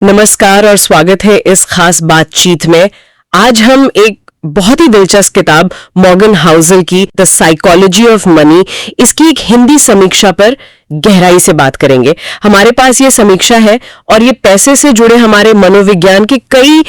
नमस्कार और स्वागत है इस खास बातचीत में। आज हम एक बहुत ही दिलचस्प किताब मॉर्गन हाउसल की द साइकोलॉजी ऑफ मनी, इसकी एक हिंदी समीक्षा पर गहराई से बात करेंगे। हमारे पास ये समीक्षा है और ये पैसे से जुड़े हमारे मनोविज्ञान के कई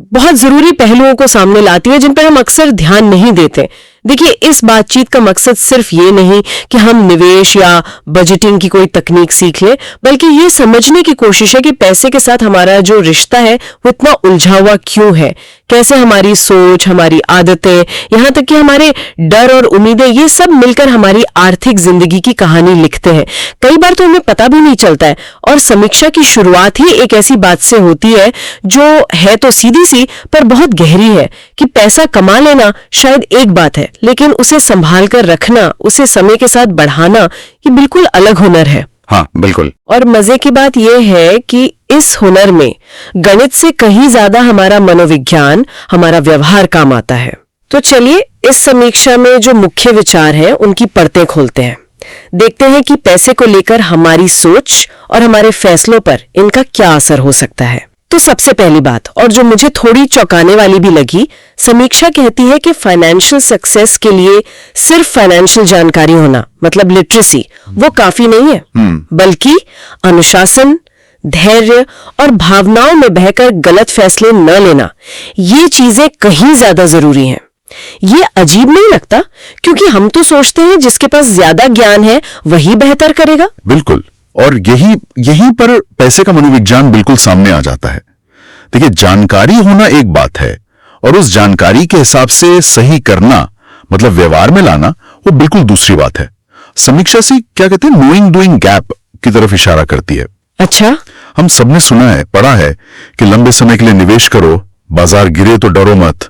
बहुत जरूरी पहलुओं को सामने लाती है जिन पर हम अक्सर ध्यान नहीं देते। देखिए, इस बातचीत का मकसद सिर्फ ये नहीं कि हम निवेश या बजटिंग की कोई तकनीक सीख लें, बल्कि ये समझने की कोशिश है कि पैसे के साथ हमारा जो रिश्ता है वो इतना उलझा हुआ क्यों है, कैसे हमारी सोच, हमारी आदतें, यहाँ तक कि हमारे डर और उम्मीदें, ये सब मिलकर हमारी आर्थिक जिंदगी की कहानी लिखते हैं। कई बार तो हमें पता भी नहीं चलता है और समीक्षा की शुरुआत ही एक ऐसी बात से होती है जो है तो सीधी सी पर बहुत गहरी है कि पैसा कमा लेना शायद एक बात है, लेकिन उसे संभाल कर रखना, उसे समय के साथ बढ़ाना, ये बिल्कुल अलग हुनर है। हाँ, बिल्कुल। और मजे की बात यह है कि इस हुनर में गणित से कहीं ज्यादा हमारा मनोविज्ञान, हमारा व्यवहार काम आता है। तो चलिए इस समीक्षा में जो मुख्य विचार हैं उनकी परतें खोलते हैं। देखते हैं कि पैसे को लेकर हमारी सोच और हमारे फैसलों पर इनका क्या असर हो सकता है। तो सबसे पहली बात, और जो मुझे थोड़ी चौंकाने वाली भी लगी, समीक्षा कहती है कि फाइनेंशियल सक्सेस के लिए सिर्फ फाइनेंशियल जानकारी होना, मतलब लिटरेसी, वो काफी नहीं है, बल्कि अनुशासन, धैर्य और भावनाओं में बहकर गलत फैसले न लेना, ये चीजें कहीं ज्यादा जरूरी हैं। ये अजीब नहीं लगता? क्योंकि हम तो सोचते हैं जिसके पास ज्यादा ज्ञान है वही बेहतर करेगा। बिल्कुल, और यहीं पर पैसे का मनोविज्ञान बिल्कुल सामने आ जाता है। देखिए, जानकारी होना एक बात है और उस जानकारी के हिसाब से सही करना, मतलब व्यवहार में लाना, वो बिल्कुल दूसरी बात है। समीक्षा से क्या कहते हैं, नोइंग डूइंग गैप की तरफ इशारा करती है। अच्छा, हम सबने सुना है, पढ़ा है कि लंबे समय के लिए निवेश करो, बाजार गिरे तो डरो मत।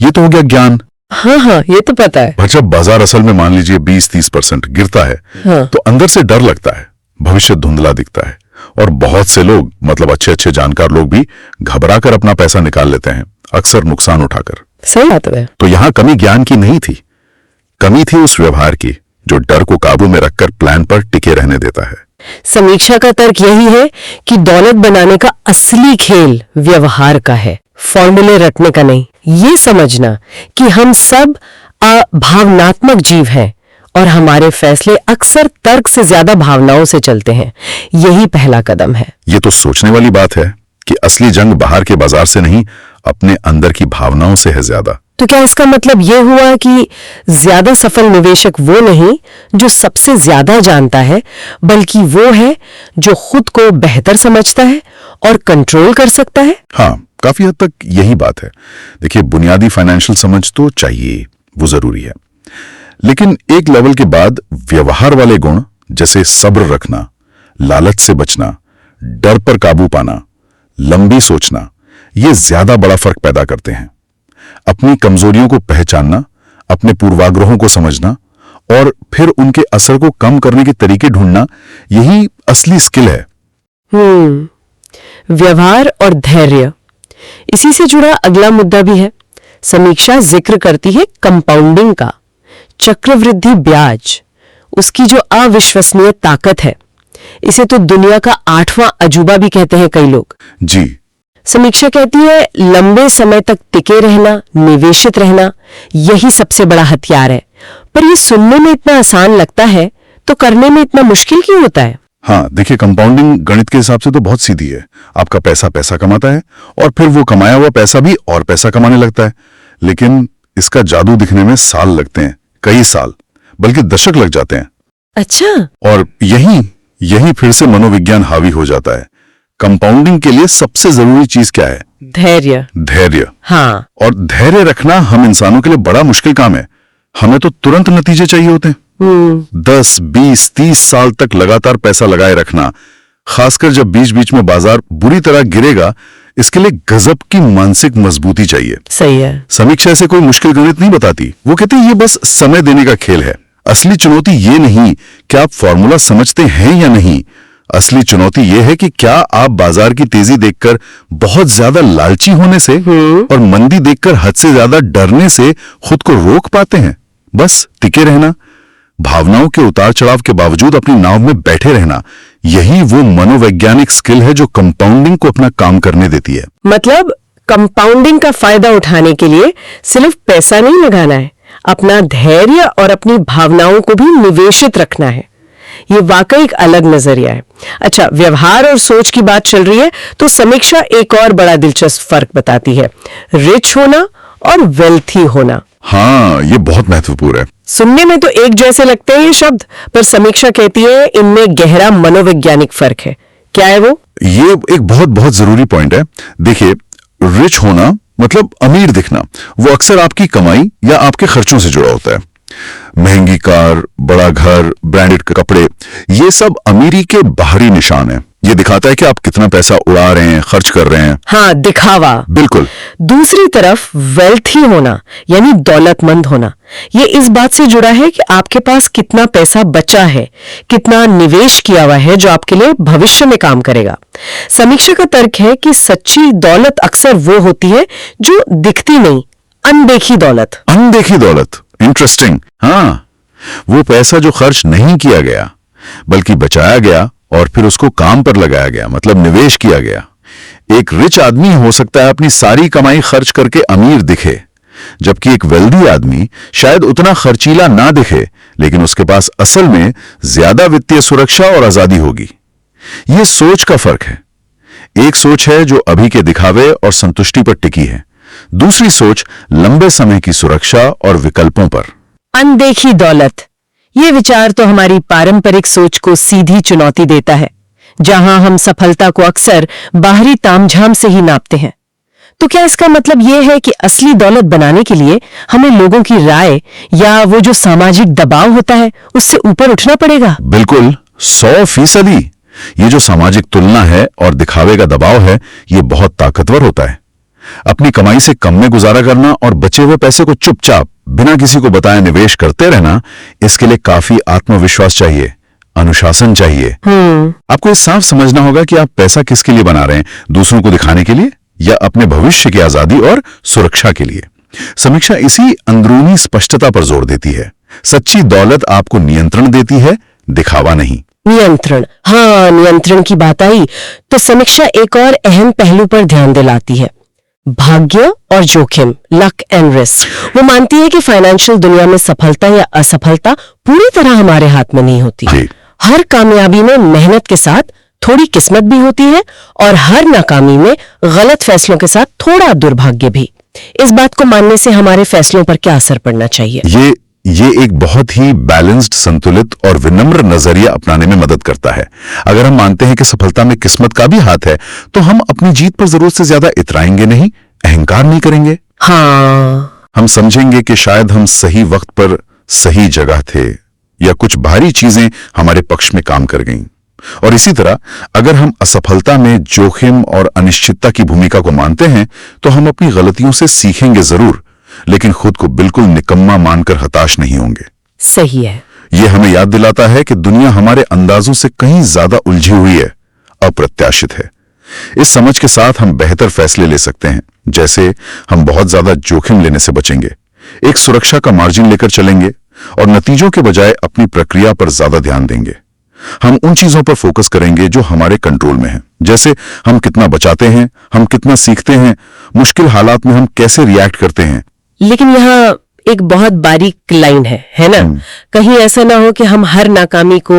ये तो हो गया ज्ञान। हाँ, ये तो पता है। पर जब बाजार असल में मान लीजिए 20-30% गिरता है, हाँ। तो अंदर से डर लगता है, भविष्य धुंधला दिखता है और बहुत से लोग, मतलब अच्छे जानकार लोग भी घबरा कर अपना पैसा निकाल लेते हैं, अक्सर नुकसान उठाकर। सही बात है। तो यहां कमी ज्ञान की नहीं थी, कमी थी उस व्यवहार की जो डर को काबू में रखकर प्लान पर टिके रहने देता है। समीक्षा का तर्क यही है कि दौलत बनाने का असली खेल व्यवहार का है, फॉर्मूले रटने का नहीं। ये समझना कि हम सब भावनात्मक जीव हैं और हमारे फैसले अक्सर तर्क से ज्यादा भावनाओं से चलते हैं, यही पहला कदम है। ये तो सोचने वाली बात है कि असली जंग बाहर के बाजार से नहीं, अपने अंदर की भावनाओं से है ज्यादा। तो क्या इसका मतलब ये हुआ कि ज्यादा सफल निवेशक वो नहीं जो सबसे ज्यादा जानता है, बल्कि वो है जो खुद को बेहतर समझता है और कंट्रोल कर सकता है? हाँ, काफी हद तक यही बात है। देखिए, बुनियादी फाइनेंशियल समझ तो चाहिए, वो जरूरी है, लेकिन एक लेवल के बाद व्यवहार वाले गुण जैसे सब्र रखना, लालच से बचना, डर पर काबू पाना, लंबी सोचना, ये ज्यादा बड़ा फर्क पैदा करते हैं। अपनी कमजोरियों को पहचानना, अपने पूर्वाग्रहों को समझना और फिर उनके असर को कम करने के तरीके ढूंढना, यही असली स्किल है। व्यवहार और धैर्य, इसी से जुड़ा अगला मुद्दा भी है। समीक्षा जिक्र करती है कंपाउंडिंग का, चक्रवृद्धि ब्याज, उसकी जो अविश्वसनीय ताकत है। इसे तो दुनिया का 8वां अजूबा भी कहते हैं कई लोग। जी। समीक्षा कहती है लंबे समय तक टिके रहना, निवेशित रहना, यही सबसे बड़ा हथियार है। पर ये सुनने में इतना आसान लगता है तो करने में इतना मुश्किल क्यों होता है? हाँ, देखिए, कंपाउंडिंग गणित के हिसाब से तो बहुत सीधी है। आपका पैसा कमाता है और फिर वो कमाया हुआ पैसा भी और पैसा कमाने लगता है, लेकिन इसका जादू दिखने में साल लगते हैं, कई साल, बल्कि दशक लग जाते हैं। अच्छा। और यही फिर से मनोविज्ञान हावी हो जाता है। कंपाउंडिंग के लिए सबसे जरूरी चीज क्या है? धैर्य। हाँ। और धैर्य रखना हम इंसानों के लिए बड़ा मुश्किल काम है। हमें तो तुरंत नतीजे चाहिए होते हैं। 10, 20, 30 साल तक लगातार पैसा लगाए रखना, खासकर जब बीच बीच में बाजार बुरी तरह गिरेगा, इसके लिए गजब की मानसिक मजबूती चाहिए। सही है। समीक्षा से कोई मुश्किल गणित नहीं बताती, वो कहते हैं ये बस समय देने का खेल है। असली चुनौती ये नहीं कि आप फॉर्मूला समझते हैं या नहीं, असली चुनौती ये है कि क्या आप बाजार की तेजी देखकर बहुत ज्यादा लालची होने से और मंदी देखकर हद से ज्यादा डरने से खुद को रोक पाते हैं। बस टिके रहना, भावनाओं के उतार चढ़ाव के बावजूद अपनी नाव में बैठे रहना, यही वो मनोवैज्ञानिक स्किल है जो कंपाउंडिंग को अपना काम करने देती है। मतलब कंपाउंडिंग का फायदा उठाने के लिए सिर्फ पैसा नहीं लगाना है, अपना धैर्य और अपनी भावनाओं को भी निवेशित रखना है। ये वाकई एक अलग नजरिया है। अच्छा, व्यवहार और सोच की बात चल रही है तो समीक्षा एक और बड़ा दिलचस्प फर्क बताती है, रिच होना और वेल्थी होना। हाँ, ये बहुत महत्वपूर्ण है। सुनने में तो एक जैसे लगते हैं ये शब्द, पर समीक्षा कहती है इनमें गहरा मनोवैज्ञानिक फर्क है। क्या है वो? ये एक बहुत बहुत जरूरी पॉइंट है। देखिए, रिच होना मतलब अमीर दिखना, वो अक्सर आपकी कमाई या आपके खर्चों से जुड़ा होता है। महंगी कार, बड़ा घर, ब्रांडेड कपड़े, ये सब अमीरी के बाहरी निशान है। ये दिखाता है कि आप कितना पैसा उड़ा रहे हैं, खर्च कर रहे हैं। हाँ, दिखावा। बिल्कुल। दूसरी तरफ वेल्थी होना यानी दौलतमंद होना, ये इस बात से जुड़ा है कि आपके पास कितना पैसा बचा है, कितना निवेश किया हुआ है जो आपके लिए भविष्य में काम करेगा। समीक्षा का तर्क है कि सच्ची दौलत अक्सर वो होती है जो दिखती नहीं, अनदेखी दौलत। अनदेखी दौलत, इंटरेस्टिंग। हाँ, वो पैसा जो खर्च नहीं किया गया बल्कि बचाया गया और फिर उसको काम पर लगाया गया, मतलब निवेश किया गया। एक रिच आदमी हो सकता है अपनी सारी कमाई खर्च करके अमीर दिखे, जबकि एक वेल्दी आदमी शायद उतना खर्चीला ना दिखे, लेकिन उसके पास असल में ज्यादा वित्तीय सुरक्षा और आजादी होगी। यह सोच का फर्क है। एक सोच है जो अभी के दिखावे और संतुष्टि पर टिकी है, दूसरी सोच लंबे समय की सुरक्षा और विकल्पों पर। अनदेखी दौलत, ये विचार तो हमारी पारंपरिक सोच को सीधी चुनौती देता है, जहां हम सफलता को अक्सर बाहरी तामझाम से ही नापते हैं। तो क्या इसका मतलब यह है कि असली दौलत बनाने के लिए हमें लोगों की राय या वो जो सामाजिक दबाव होता है उससे ऊपर उठना पड़ेगा? बिल्कुल, 100%। ये जो सामाजिक तुलना है और दिखावे का दबाव है, ये बहुत ताकतवर होता है। अपनी कमाई से कम में गुजारा करना और बचे हुए पैसे को चुपचाप बिना किसी को बताए निवेश करते रहना, इसके लिए काफी आत्मविश्वास चाहिए, अनुशासन चाहिए। आपको ये साफ समझना होगा कि आप पैसा किसके लिए बना रहे हैं, दूसरों को दिखाने के लिए या अपने भविष्य की आजादी और सुरक्षा के लिए। समीक्षा इसी अंदरूनी स्पष्टता पर जोर देती है। सच्ची दौलत आपको नियंत्रण देती है, दिखावा नहीं। नियंत्रण, हाँ, नियंत्रण की बात आई तो समीक्षा एक और अहम पहलू पर ध्यान दिलाती है, भाग्य और जोखिम, लक एंड रिस्क। वो मानती है कि फाइनेंशियल दुनिया में सफलता या असफलता पूरी तरह हमारे हाथ में नहीं होती। हर कामयाबी में मेहनत के साथ थोड़ी किस्मत भी होती है और हर नाकामी में गलत फैसलों के साथ थोड़ा दुर्भाग्य भी। इस बात को मानने से हमारे फैसलों पर क्या असर पड़ना चाहिए? ये एक बहुत ही बैलेंस्ड, संतुलित और विनम्र नजरिया अपनाने में मदद करता है। अगर हम मानते हैं कि सफलता में किस्मत का भी हाथ है, तो हम अपनी जीत पर जरूरत से ज्यादा इतराएंगे नहीं, अहंकार नहीं करेंगे। हाँ, हम समझेंगे कि शायद हम सही वक्त पर सही जगह थे या कुछ भारी चीजें हमारे पक्ष में काम कर गईं। और इसी तरह अगर हम असफलता में जोखिम और अनिश्चितता की भूमिका को मानते हैं, तो हम अपनी गलतियों से सीखेंगे जरूर, लेकिन खुद को बिल्कुल निकम्मा मानकर हताश नहीं होंगे। सही है। यह हमें याद दिलाता है कि दुनिया हमारे अंदाजों से कहीं ज्यादा उलझी हुई है, अप्रत्याशित है। इस समझ के साथ हम बेहतर फैसले ले सकते हैं, जैसे हम बहुत ज्यादा जोखिम लेने से बचेंगे, एक सुरक्षा का मार्जिन लेकर चलेंगे और नतीजों के बजाय अपनी प्रक्रिया पर ज्यादा ध्यान देंगे। हम उन चीजों पर फोकस करेंगे जो हमारे कंट्रोल में है, जैसे हम कितना बचाते हैं, हम कितना सीखते हैं, मुश्किल हालात में हम कैसे रिएक्ट करते हैं। लेकिन यहाँ एक बहुत बारीक लाइन है ना? कहीं ऐसा ना हो कि हम हर नाकामी को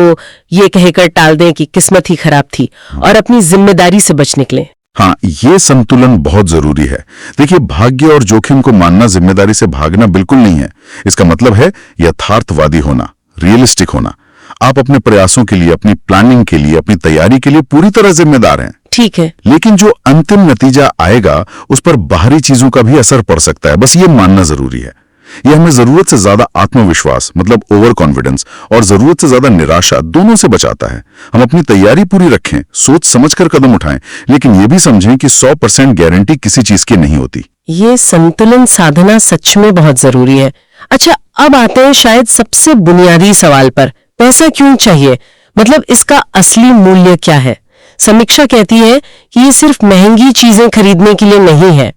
ये कहकर टाल दें कि किस्मत ही खराब थी और अपनी जिम्मेदारी से बच निकलें। हाँ, ये संतुलन बहुत जरूरी है। देखिए, भाग्य और जोखिम को मानना जिम्मेदारी से भागना बिल्कुल नहीं है। इसका मतलब है यथार्थवादी होना, रियलिस्टिक होना। आप अपने प्रयासों के लिए, अपनी प्लानिंग के लिए, अपनी तैयारी के लिए पूरी तरह जिम्मेदार हैं। ठीक है, लेकिन जो अंतिम नतीजा आएगा उस पर बाहरी चीजों का भी असर पड़ सकता है, बस ये मानना जरूरी है। यह हमें जरूरत से ज्यादा आत्मविश्वास, मतलब ओवर कॉन्फिडेंस, और जरूरत से ज्यादा निराशा, दोनों से बचाता है। हम अपनी तैयारी पूरी रखें, सोच समझकर कदम उठाएं, लेकिन यह भी समझें कि 100% गारंटी किसी चीज की नहीं होती। ये संतुलन साधना सच में बहुत जरूरी है। अच्छा, अब आते हैं शायद सबसे बुनियादी सवाल पर, पैसा क्यों चाहिए? मतलब इसका असली मूल्य क्या है? समीक्षा कहती है कि ये सिर्फ महंगी चीजें खरीदने के लिए नहीं है।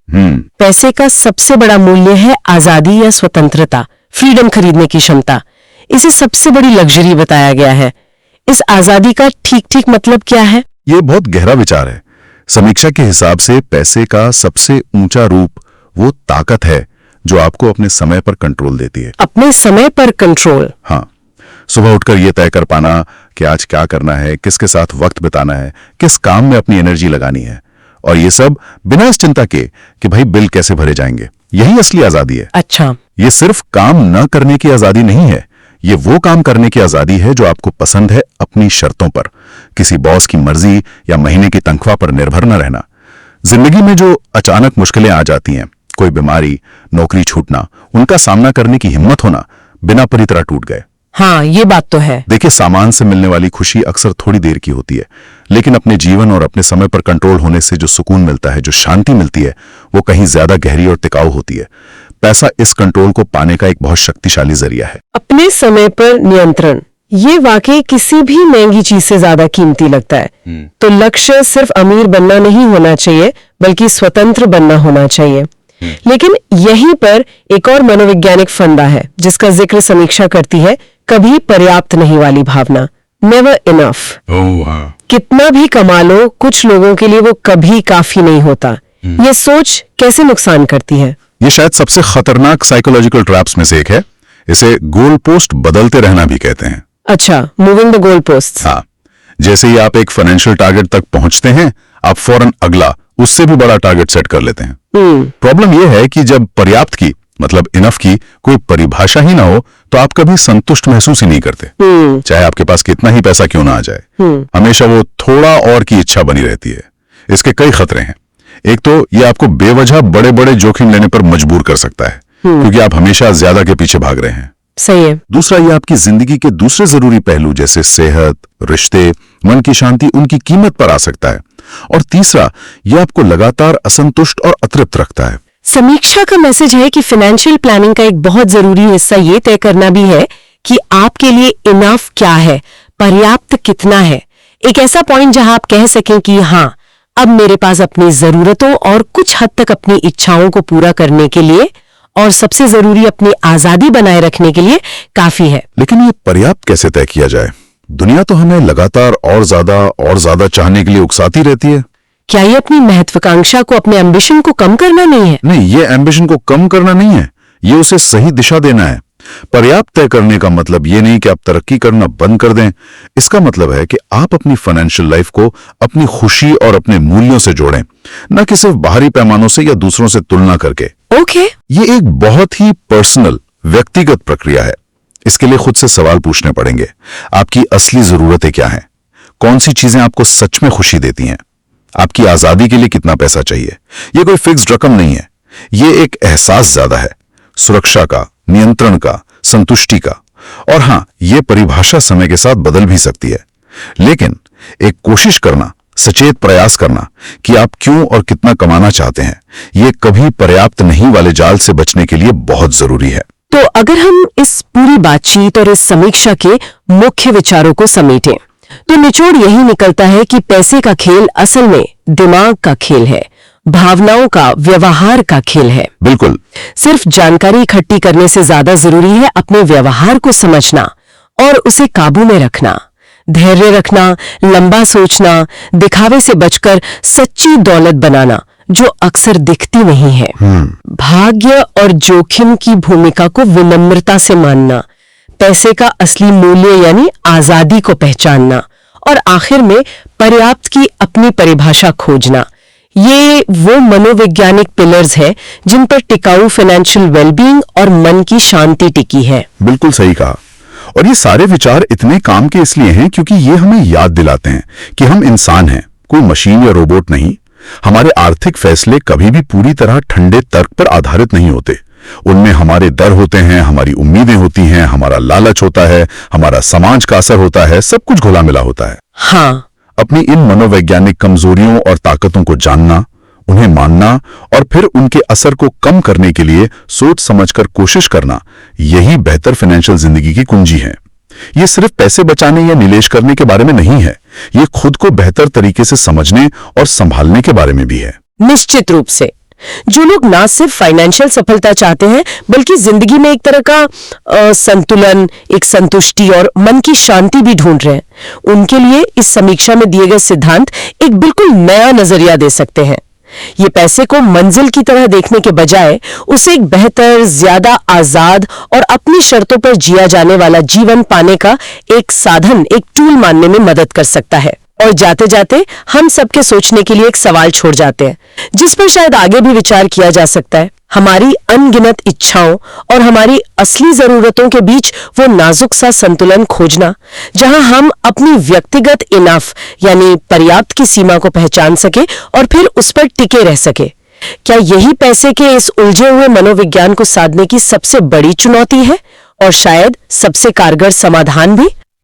पैसे का सबसे बड़ा मूल्य है आजादी या स्वतंत्रता, फ्रीडम खरीदने की क्षमता। इसे सबसे बड़ी लग्जरी बताया गया है। इस आजादी का ठीक ठीक मतलब क्या है? ये बहुत गहरा विचार है। समीक्षा के हिसाब से पैसे का सबसे ऊंचा रूप वो ताकत है जो आपको अपने समय पर कंट्रोल देती है। अपने समय पर कंट्रोल? हाँ, सुबह उठकर यह तय कर पाना कि आज क्या करना है, किसके साथ वक्त बिताना है, किस काम में अपनी एनर्जी लगानी है, और ये सब बिना इस चिंता के कि भाई बिल कैसे भरे जाएंगे। यही असली आजादी है। अच्छा, ये सिर्फ काम न करने की आजादी नहीं है, ये वो काम करने की आजादी है जो आपको पसंद है, अपनी शर्तों पर, किसी बॉस की मर्जी या महीने की तनख्वाह पर निर्भर न रहना। जिंदगी में जो अचानक मुश्किलें आ जाती हैं, कोई बीमारी, नौकरी छूटना, उनका सामना करने की हिम्मत होना बिना पूरी तरह टूट गए। हाँ, ये बात तो है। देखिए, सामान से मिलने वाली खुशी अक्सर थोड़ी देर की होती है, लेकिन अपने जीवन और अपने समय पर कंट्रोल होने से जो सुकून मिलता है, जो शांति मिलती है, वो कहीं ज्यादा गहरी और टिकाऊ होती है। पैसा इस कंट्रोल को पाने का एक बहुत शक्तिशाली जरिया है। अपने समय पर नियंत्रण, ये वाकई किसी भी महंगी चीज से ज्यादा कीमती लगता है। तो लक्ष्य सिर्फ अमीर बनना नहीं होना चाहिए, बल्कि स्वतंत्र बनना होना चाहिए। लेकिन यहीं पर एक और मनोवैज्ञानिक फंडा है जिसका जिक्र समीक्षा करती है, कभी पर्याप्त नहीं वाली भावना, नेवर इनफ। कितना भी कमा लो, कुछ लोगों के लिए वो कभी काफी नहीं होता। ये सोच कैसे नुकसान करती है? ये शायद सबसे खतरनाक साइकोलॉजिकल ट्रैप्स में से एक है। इसे गोल पोस्ट बदलते रहना भी कहते हैं। अच्छा, मूविंग द गोल पोस्ट। हाँ, जैसे ही आप एक फाइनेंशियल टारगेट तक पहुंचते हैं, आप फौरन अगला, उससे भी बड़ा टारगेट सेट कर लेते हैं। प्रॉब्लम यह है कि जब पर्याप्त की, मतलब इनफ की कोई परिभाषा ही ना हो, तो आप कभी संतुष्ट महसूस ही नहीं करते, चाहे आपके पास कितना ही पैसा क्यों ना आ जाए। हमेशा वो थोड़ा और की इच्छा बनी रहती है। इसके कई खतरे हैं। एक तो ये आपको बेवजह बड़े बड़े जोखिम लेने पर मजबूर कर सकता है, क्योंकि आप हमेशा ज्यादा के पीछे भाग रहे हैं। सही है। दूसरा, ये आपकी जिंदगी के दूसरे जरूरी पहलू जैसे सेहत, रिश्ते, मन की शांति, उनकी कीमत पर आ सकता है। और तीसरा, ये आपको लगातार असंतुष्ट और अतृप्त रखता है। समीक्षा का मैसेज है कि फाइनेंशियल प्लानिंग का एक बहुत जरूरी हिस्सा ये तय करना भी है कि आपके लिए इनफ क्या है, पर्याप्त कितना है। एक ऐसा पॉइंट जहां आप कह सकें कि हाँ, अब मेरे पास अपनी जरूरतों और कुछ हद तक अपनी इच्छाओं को पूरा करने के लिए और सबसे जरूरी अपनी आजादी बनाए रखने के लिए काफी है। लेकिन ये पर्याप्त कैसे तय किया जाए? दुनिया तो हमें लगातार और ज्यादा चाहने के लिए उकसाती रहती है। क्या ये अपनी महत्वाकांक्षा को, अपने एम्बिशन को कम करना नहीं है? नहीं, ये एम्बिशन को कम करना नहीं है, ये उसे सही दिशा देना है। पर्याप्त तय करने का मतलब ये नहीं कि आप तरक्की करना बंद कर दें। इसका मतलब है कि आप अपनी फाइनेंशियल लाइफ को अपनी खुशी और अपने मूल्यों से जोड़ें, न कि सिर्फ बाहरी पैमानों से या दूसरों से तुलना करके। ओके। ये एक बहुत ही पर्सनल, व्यक्तिगत प्रक्रिया है। इसके लिए खुद से सवाल पूछने पड़ेंगे। आपकी असली जरूरतें क्या हैं? कौन सी चीजें आपको सच में खुशी देती हैं? आपकी आजादी के लिए कितना पैसा चाहिए? यह कोई फिक्स्ड रकम नहीं है, यह एक एहसास ज्यादा है, सुरक्षा का, नियंत्रण का, संतुष्टि का। और हां, यह परिभाषा समय के साथ बदल भी सकती है, लेकिन एक कोशिश करना, सचेत प्रयास करना कि आप क्यों और कितना कमाना चाहते हैं, यह कभी पर्याप्त नहीं वाले जाल से बचने के लिए बहुत जरूरी है। तो अगर हम इस पूरी बातचीत और इस समीक्षा के मुख्य विचारों को समेटें, तो निचोड़ यही निकलता है कि पैसे का खेल असल में दिमाग का खेल है, भावनाओं का, व्यवहार का खेल है। बिल्कुल। सिर्फ जानकारी इकट्ठी करने से ज्यादा जरूरी है अपने व्यवहार को समझना और उसे काबू में रखना, धैर्य रखना, लंबा सोचना, दिखावे से बचकर सच्ची दौलत बनाना जो अक्सर दिखती नहीं है। भाग्य और जोखिम की भूमिका को विनम्रता से मानना, पैसे का असली मूल्य यानी आजादी को पहचानना और आखिर में पर्याप्त की अपनी परिभाषा खोजना। ये वो मनोवैज्ञानिक पिलर्स है जिन पर टिकाऊ फाइनेंशियल वेलबीइंग और मन की शांति टिकी है। बिल्कुल सही कहा। और ये सारे विचार इतने काम के इसलिए हैं क्योंकि ये हमें याद दिलाते हैं कि हम इंसान हैं, कोई मशीन या रोबोट नहीं। हमारे आर्थिक फैसले कभी भी पूरी तरह ठंडे तर्क पर आधारित नहीं होते। उनमें हमारे डर होते हैं, हमारी उम्मीदें होती हैं, हमारा लालच होता है, हमारा समाज का असर होता है, सब कुछ घुला मिला होता है। हाँ, अपनी इन मनोवैज्ञानिक कमजोरियों और ताकतों को जानना, उन्हें मानना और फिर उनके असर को कम करने के लिए सोच समझकर कोशिश करना, यही बेहतर फाइनेंशियल जिंदगी की कुंजी है। ये सिर्फ पैसे बचाने या निवेश करने के बारे में नहीं है, ये खुद को बेहतर तरीके से समझने और संभालने के बारे में भी है। निश्चित रूप से। जो लोग ना सिर्फ फाइनेंशियल सफलता चाहते हैं बल्कि जिंदगी में एक तरह का संतुलन, एक संतुष्टि और मन की शांति भी ढूंढ रहे हैं, उनके लिए इस समीक्षा में दिए गए सिद्धांत एक बिल्कुल नया नजरिया दे सकते हैं। ये पैसे को मंजिल की तरह देखने के बजाय उसे एक बेहतर, ज्यादा आजाद और अपनी शर्तों पर जिया जाने वाला जीवन पाने का एक साधन, एक टूल मानने में मदद कर सकता है। और जाते जाते हम सबके सोचने के लिए एक सवाल छोड़ जाते हैं, जिस पर शायद आगे भी विचार किया जा सकता है। हमारी अनगिनत इच्छाओं और हमारी असली जरूरतों के बीच वो नाजुक सा संतुलन खोजना, जहां हम अपनी व्यक्तिगत इनफ यानी पर्याप्त की सीमा को पहचान सके और फिर उस पर टिके रह सके। क्या यही पैसे के इस उलझे हुए मनोविज्ञान को साधने की सबसे बड़ी चुनौती है और शायद सबसे कारगर समाधान भी?